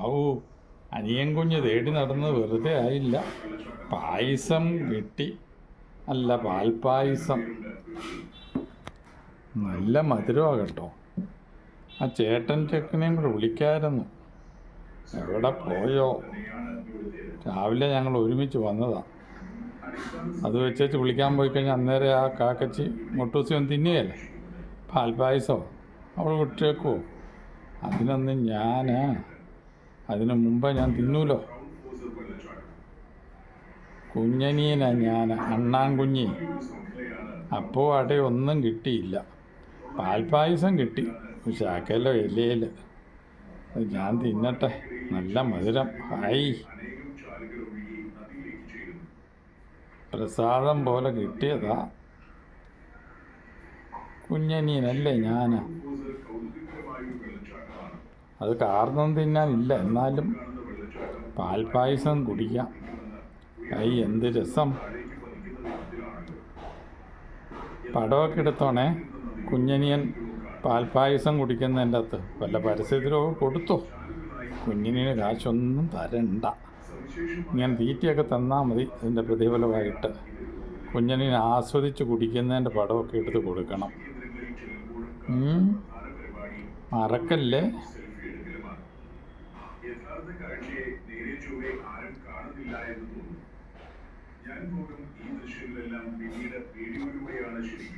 ഔ, അനിയൻ കുഞ്ഞ് തേടി നടന്നത് വെറുതെ ആയില്ല. പായസം കിട്ടി. അല്ല, പാൽപ്പായസം. നല്ല മധുരമാണ് കേട്ടോ. ആ ചേട്ടൻ ചെക്കനെയും കൂടെ വിളിക്കാമായിരുന്നു. എവിടെ പോയോ? രാവിലെ ഞങ്ങൾ ഒരുമിച്ച് വന്നതാണ്. അത് വെച്ചേച്ച് വിളിക്കാൻ പോയി കഴിഞ്ഞാൽ അന്നേരം ആ കാക്കച്ചി മുട്ടൂസിയൊന്നും തിന്നുകയല്ലേ. പാൽപ്പായസമോ അവൾ വിട്ടേക്കുമോ? അതിനു മുമ്പേ ഞാൻ തിന്നൂലോ. കുഞ്ഞനീനാ ഞാൻ, അണ്ണാൻകുഞ്ഞി. അപ്പോൾ അടയൊന്നും കിട്ടിയില്ല. പാൽപ്പായസം കിട്ടി, ശാക്കയിലോ ഇലയിൽ. ഞാൻ തിന്നട്ടെ. നല്ല മധുരം. ഹായ്, പ്രസാദം പോലെ കിട്ടിയതാ. കുഞ്ഞനീനല്ലേ ഞാൻ. അത് കാർന്നും തിന്നാനില്ല, എന്നാലും പാൽപ്പായസം കുടിക്കാം. ഐ, എന്ത് രസം. പടമൊക്കെ എടുത്തോണേ. കുഞ്ഞനിയൻ പാൽപ്പായസം കുടിക്കുന്നതിൻ്റെ അകത്ത് വല്ല പരസ്യത്തിലോ കൊടുത്തോ. കുഞ്ഞിന് കാശൊന്നും തരണ്ട. ഇങ്ങനെ തീറ്റയൊക്കെ തന്നാൽ മതി. ഇതിൻ്റെ പ്രതിഫലമായിട്ട് കുഞ്ഞനിന് ആസ്വദിച്ച് കുടിക്കുന്നതിൻ്റെ പടമൊക്കെ എടുത്ത് കൊടുക്കണം. മറക്കല്ലേ. യഥാർത്ഥ കാഴ്ചയെ നേരെ ചൊവ്വേ ആരും കാണുന്നില്ല എന്ന് തോന്നുന്നു. ഞാൻ പോകും ഈ ദൃശ്യങ്ങളെല്ലാം പിന്നീട് വീഡിയോയിലൂടെയാണ് ശരിക്കും